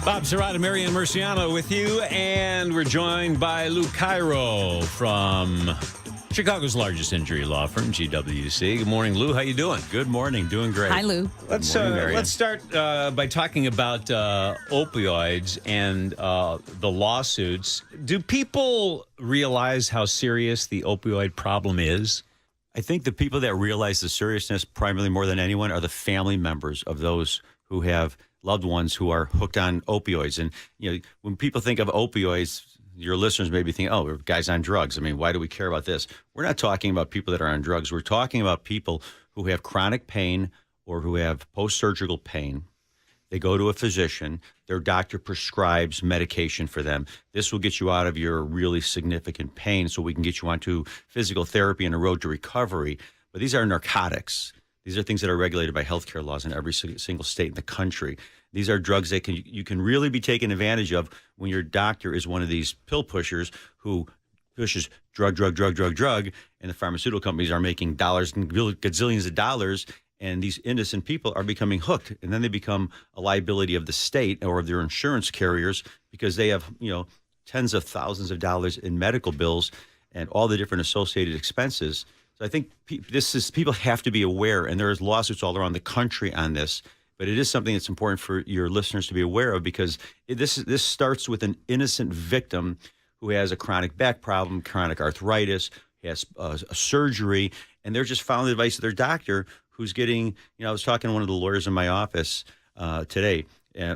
Bob Sirott and Marianne Murciano with you, and we're joined by Lou Cairo from Chicago's largest injury law firm, GWC. Good morning, Lou. How you doing? Good morning. Doing great. Hi, Lou. Let's start by talking about opioids and the lawsuits. Do people realize how serious the opioid problem is? I think the people that realize the seriousness, primarily more than anyone, are the family members of those who have loved ones who are hooked on opioids. And when people think of opioids, your listeners may be thinking, oh, guys on drugs. I mean, why do we care about this? We're not talking about people that are on drugs. We're talking about people who have chronic pain or who have post-surgical pain. They go to a physician. Their doctor prescribes medication for them. This will get you out of your really significant pain so we can get you onto physical therapy and a road to recovery. But these are narcotics. These are things that are regulated by healthcare laws in every single state in the country. These are drugs that you can really be taken advantage of when your doctor is one of these pill pushers who pushes drug, and the pharmaceutical companies are making dollars and gazillions of dollars, and these innocent people are becoming hooked, and then they become a liability of the state or of their insurance carriers because they have, tens of thousands of dollars in medical bills and all the different associated expenses. So I think people have to be aware, and there's lawsuits all around the country on this. But it is something that's important for your listeners to be aware of because this starts with an innocent victim who has a chronic back problem, chronic arthritis, has a surgery, and they're just following the advice of their doctor who's getting, I was talking to one of the lawyers in my office today,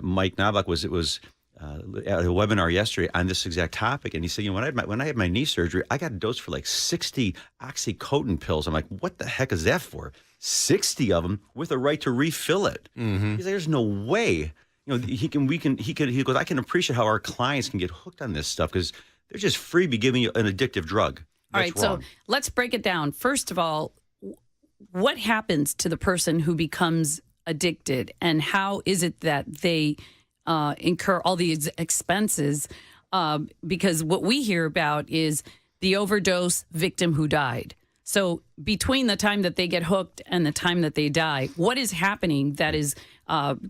Mike Knobloch was at a webinar yesterday on this exact topic, and he said, when I had my knee surgery, I got a dose for like 60 oxycodone pills. I'm like, what the heck is that for? 60 of them with a right to refill it. Mm-hmm. He's like, there's no way. He goes, I can appreciate how our clients can get hooked on this stuff because they're just freebie giving you an addictive drug. All right, wrong. So let's break it down. First of all, what happens to the person who becomes addicted, and how is it that they incur all these expenses? Because what we hear about is the overdose victim who died. So between the time that they get hooked and the time that they die, what is happening that is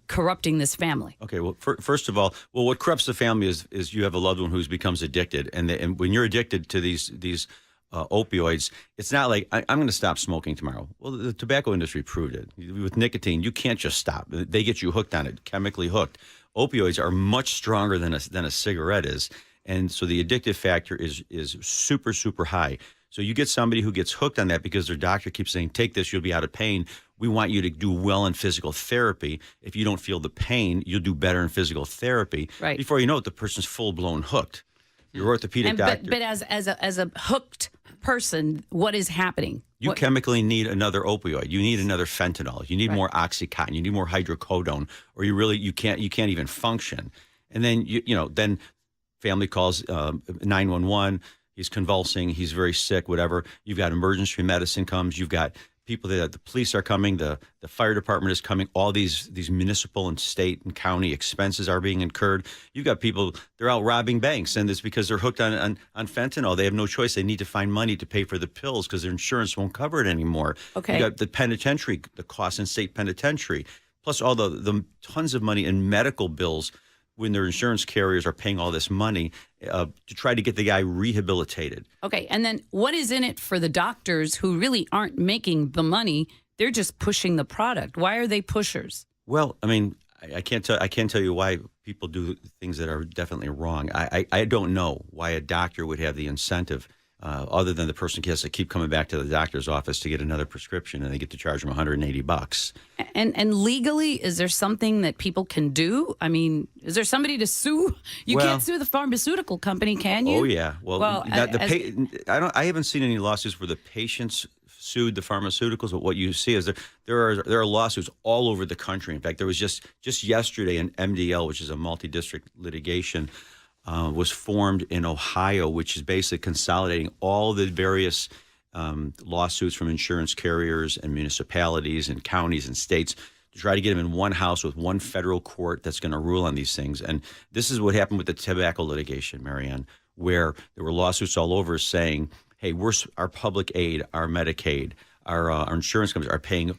corrupting this family? Okay, well, first of all, what corrupts the family is you have a loved one who becomes addicted. And when you're addicted to these opioids, it's not like, I'm going to stop smoking tomorrow. Well, the tobacco industry proved it. With nicotine, you can't just stop. They get you hooked on it, chemically hooked. Opioids are much stronger than a cigarette is. And so the addictive factor is super, super high. So you get somebody who gets hooked on that because their doctor keeps saying, take this, you'll be out of pain. We want you to do well in physical therapy. If you don't feel the pain, you'll do better in physical therapy. Right. Before you know it, the person's full-blown hooked. Your orthopedic doctor. But as a hooked person, what is happening? You chemically need another opioid. You need another fentanyl. You need more Oxycontin. You need more hydrocodone, or you can't even function. And then then family calls 911. He's convulsing. He's very sick. Whatever. You've got emergency medicine comes. You've got people that the police are coming. The fire department is coming. All these municipal and state and county expenses are being incurred. You've got people, they're out robbing banks, and it's because they're hooked on fentanyl. They have no choice. They need to find money to pay for the pills because their insurance won't cover it anymore. Okay. You got the penitentiary, the costs in state penitentiary, plus all the tons of money in medical bills when their insurance carriers are paying all this money to try to get the guy rehabilitated. Okay, and then what is in it for the doctors who really aren't making the money? They're just pushing the product. Why are they pushers? Well, I mean, I can't tell you why people do things that are definitely wrong. I don't know why a doctor would have the incentive other than the person has to keep coming back to the doctor's office to get another prescription, and they get to charge them $180. And legally, is there something that people can do? I mean, is there somebody to sue? You can't sue the pharmaceutical company, can you? Oh yeah. Well I haven't seen any lawsuits where the patients sued the pharmaceuticals, but what you see is there are lawsuits all over the country. In fact, there was just yesterday an MDL, which is a multi-district litigation, was formed in Ohio, which is basically consolidating all the various lawsuits from insurance carriers and municipalities and counties and states to try to get them in one house with one federal court that's going to rule on these things. And this is what happened with the tobacco litigation, Marianne, where there were lawsuits all over saying, hey, our public aid, our Medicaid, our insurance companies are paying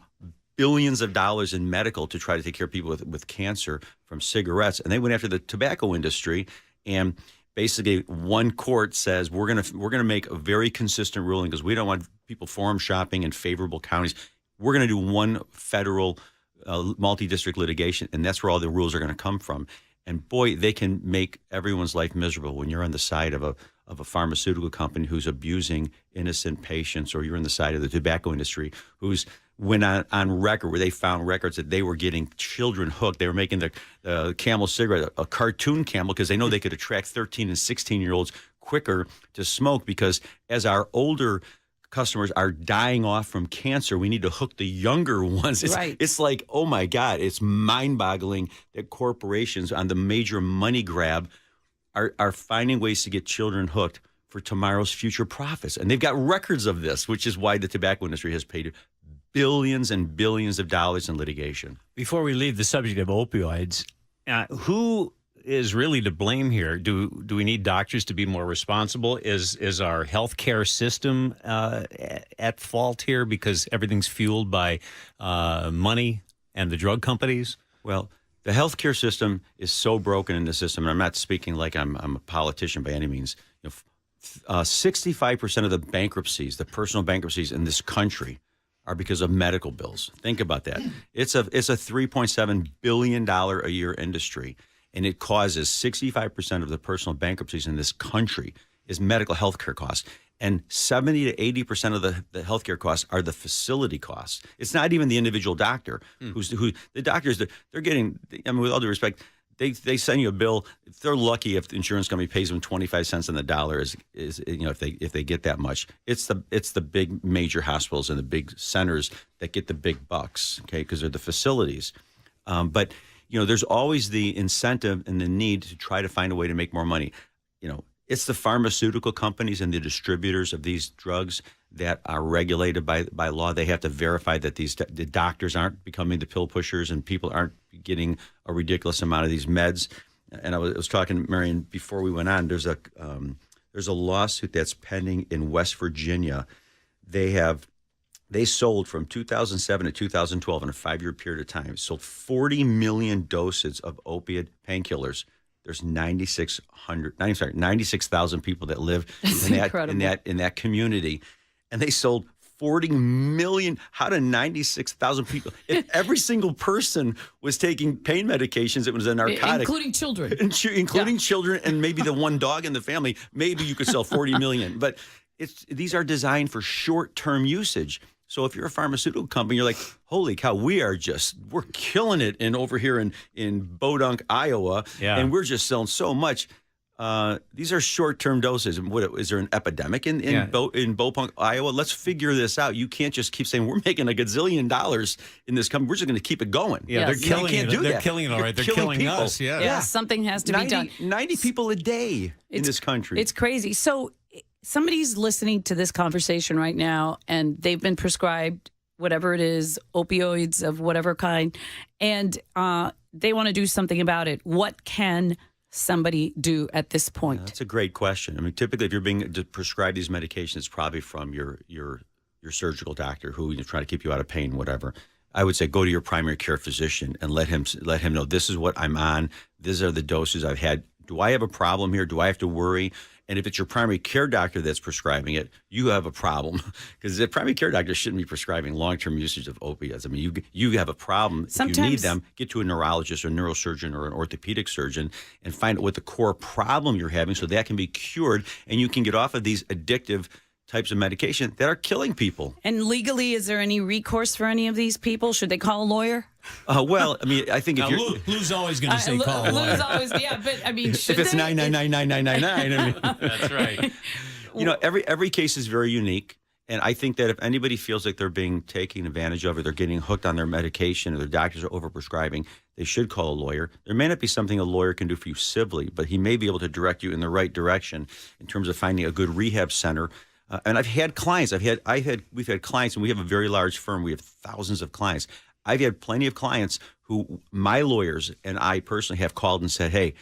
billions of dollars in medical to try to take care of people with cancer from cigarettes. And they went after the tobacco industry, and basically one court says we're gonna make a very consistent ruling because we don't want people forum shopping in favorable counties. We're going to do one federal multi-district litigation, and that's where all the rules are going to come from. And boy, they can make everyone's life miserable when you're on the side of a pharmaceutical company who's abusing innocent patients, or you're on the side of the tobacco industry who's went on record where they found records that they were getting children hooked. They were making the Camel cigarette a cartoon Camel because they know they could attract 13 and 16-year-olds quicker to smoke, because as our older customers are dying off from cancer, we need to hook the younger ones. It's like, oh my God, it's mind-boggling that corporations on the major money grab are finding ways to get children hooked for tomorrow's future profits. And they've got records of this, which is why the tobacco industry has paid billions and billions of dollars in litigation. Before we leave the subject of opioids, who is really to blame here? Do we need doctors to be more responsible? Is our healthcare system at fault here because everything's fueled by money and the drug companies? Well, the healthcare system is so broken in the system, and I'm not speaking like I'm a politician by any means. 65% of the bankruptcies, the personal bankruptcies in this country, are because of medical bills. Think about that. It's a $3.7 billion a year industry. And it causes 65% of the personal bankruptcies in this country is medical health care costs. And 70 to 80% of the healthcare costs are the facility costs. It's not even the individual doctor who the doctors, they're getting, I mean, with all due respect, they send you a bill. They're lucky if the insurance company pays them 25 cents on the dollar is if they get that much. It's the big major hospitals and the big centers that get the big bucks, okay, because they're the facilities. But there's always the incentive and the need to try to find a way to make more money. It's the pharmaceutical companies and the distributors of these drugs that are regulated by law. They have to verify that the doctors aren't becoming the pill pushers and people aren't getting a ridiculous amount of these meds. And I was talking to Marianne before we went on. There's a lawsuit that's pending in West Virginia. They sold from 2007 to 2012 in a 5-year period of time, sold 40 million doses of opiate painkillers. There's 96,000 people that live in that community, and they sold 40 million. How do 96,000 people? If every single person was taking pain medications, it was a narcotic, including children, children, and maybe the one dog in the family. Maybe you could sell 40 million, but these are designed for short-term usage. So if you're a pharmaceutical company, you're like, holy cow, we're killing it over here in Bodunk, Iowa, and we're just selling so much. These are short-term doses. Is there an epidemic in Bodunk, Iowa? Let's figure this out. You can't just keep saying we're making $1 gazillion in this company. We're just going to keep it going. Yeah, yes. They're killing it. They're killing it all right. They're killing people. us. Yeah. Yeah, something has to be done. 90 people a day in this country. It's crazy. So somebody's listening to this conversation right now, and they've been prescribed whatever it is, opioids of whatever kind, and they want to do something about it. What can somebody do at this point? That's a great question. I mean, typically, if you're being prescribed these medications, it's probably from your surgical doctor who trying to keep you out of pain, whatever. I would say go to your primary care physician and let him know, this is what I'm on. These are the doses I've had. Do I have a problem here? Do I have to worry? And if it's your primary care doctor that's prescribing it, you have a problem, because the primary care doctor shouldn't be prescribing long-term usage of opiates. I mean, you have a problem. If you need them, get to a neurologist or neurosurgeon or an orthopedic surgeon and find out what the core problem you're having so that can be cured and you can get off of these addictive types of medication that are killing people. And legally, is there any recourse for any of these people? Should they call a lawyer? Well, I mean, I think if you're... Lou's always going to say call a lawyer. Lou's always, but I mean, should if it's 9999999, I mean... That's right. Every case is very unique. And I think that if anybody feels like they're being taken advantage of or they're getting hooked on their medication or their doctors are overprescribing, they should call a lawyer. There may not be something a lawyer can do for you civilly, but he may be able to direct you in the right direction in terms of finding a good rehab center. And I've had clients. We've had clients, and we have a very large firm. We have thousands of clients. I've had plenty of clients who my lawyers and I personally have called and said, "Hey,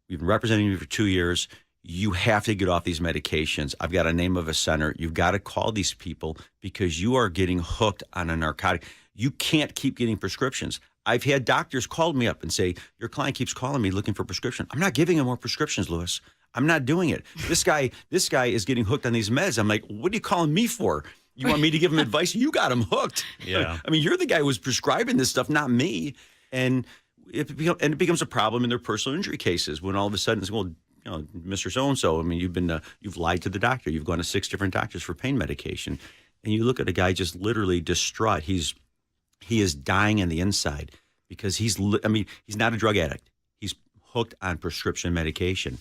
we've been representing you for 2 years. you have to get off these medications. I've got a name of a center. You've got to call these people because you are getting hooked on a narcotic. You can't keep getting prescriptions. I've had doctors call me up and say, your client keeps calling me looking for prescription. I'm not giving him more prescriptions, Louis. I'm not doing it. This guy is getting hooked on these meds. I'm like, what are you calling me for? You want me to give him advice? You got him hooked. Yeah. I mean, you're the guy who was prescribing this stuff, not me. And it becomes a problem in their personal injury cases when all of a sudden it's, well, Mr. So-and-so, I mean, you've lied to the doctor. You've gone to 6 different doctors for pain medication. And you look at a guy just literally distraught. He is dying in the inside because he's not a drug addict. He's hooked on prescription medication.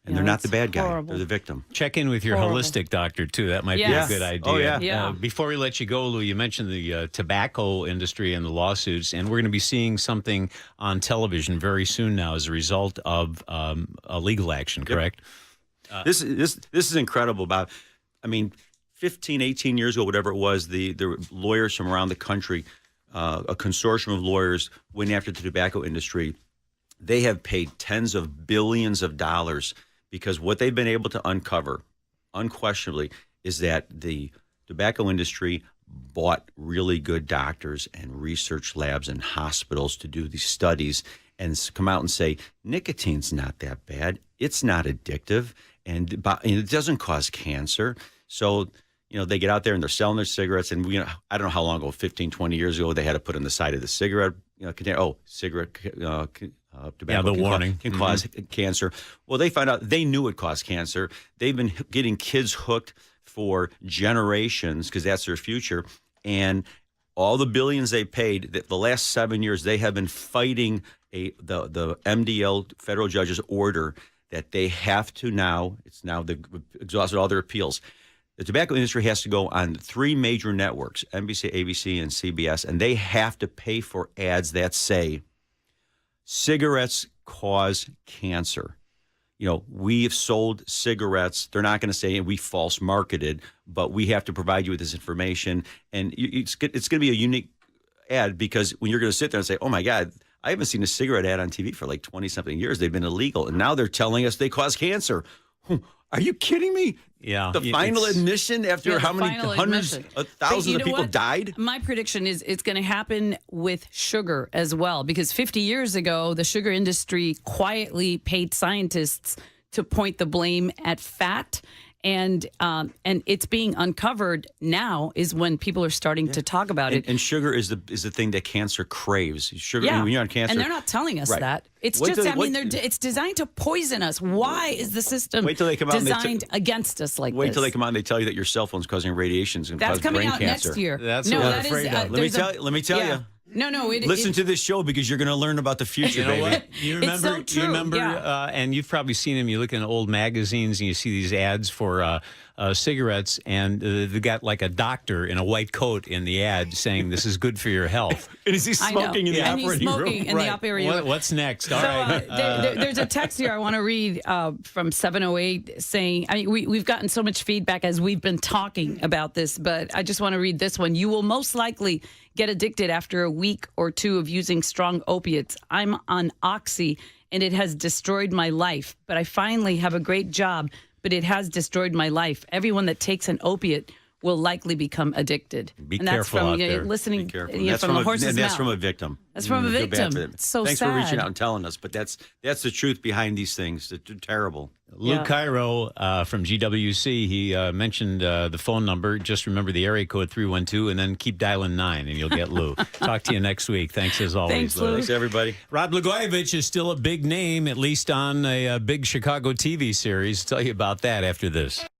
And they're not the bad guy. horrible. They're the victim. Check in with your holistic doctor, too. That might Yes. be a good idea. Oh, yeah. Yeah. Before we let you go, Lou, you mentioned the tobacco industry and the lawsuits, and we're going to be seeing something on television very soon now as a result of a legal action, correct? This is incredible, Bob. I mean, 15, 18 years ago, whatever it was, the lawyers from around the country, a consortium of lawyers went after the tobacco industry. They have paid tens of billions of dollars because what they've been able to uncover, unquestionably, is that the tobacco industry bought really good doctors and research labs and hospitals to do these studies and come out and say, nicotine's not that bad. It's not addictive, and it doesn't cause cancer. So, they get out there and they're selling their cigarettes. And I don't know how long ago, 15, 20 years ago, they had to put on the side of the cigarette container, cigarette tobacco the warning can cause cancer. Well, they found out they knew it caused cancer. They've been getting kids hooked for generations because that's their future. And all the billions they paid, the last 7 years, they have been fighting the MDL federal judge's order that they have to they've exhausted all their appeals. The tobacco industry has to go on 3 major networks, NBC, ABC, and CBS, and they have to pay for ads that say, cigarettes cause cancer. We've sold cigarettes. They're not going to say we false marketed, but we have to provide you with this information. And it's going to be a unique ad because when you're going to sit there and say, oh, my God, I haven't seen a cigarette ad on TV for like 20-something years. They've been illegal. And now they're telling us they cause cancer. Are you kidding me? Yeah. The final admission after how many hundreds of thousands of people died? My prediction is it's going to happen with sugar as well, because 50 years ago, the sugar industry quietly paid scientists to point the blame at fat. And it's being uncovered now is when people are starting to talk about it. And sugar is the thing that cancer craves. Sugar, Yeah. when you're on cancer. And they're not telling us that. It's it's designed to poison us. Why is the system Wait till they come out and designed against us like this? Wait till they come out and they tell you that your cell phone's causing radiations and That's cause coming brain out cancer. next year. That's what we're afraid of. Let me tell you. No, Listen to this show because you're going to learn about the future, You know baby. what? You remember? It's so true. You remember? Yeah. And you've probably seen them. You look in old magazines and you see these ads for cigarettes, and they got like a doctor in a white coat in the ad saying this is good for your health. And is he smoking in the and he's operating smoking room? in the operating room. What's next? All So right. there's a text here I want to read from 708 saying, we've gotten so much feedback as we've been talking about this, but I just want to read this one. You will most likely get addicted after a week or 2 of using strong opiates. I'm on Oxy, and it has destroyed my life, but I finally have a great job, but it has destroyed my life. Everyone that takes an opiate will likely become addicted. Be and that's careful from out there. listening Be careful. from the horse's That's mouth. from a victim. That's from a I feel bad victim. for them. It's so Thanks sad. for reaching out and telling us, but that's the truth behind these things. They're terrible. Lou Yeah. Cairo from GWC, he mentioned the phone number. Just remember the area code 312 and then keep dialing 9 and you'll get Lou. Talk to you next week. Thanks as always, Thanks, Lou. Thanks, everybody. Rod Blagojevich is still a big name, at least on a big Chicago TV series. Tell you about that after this.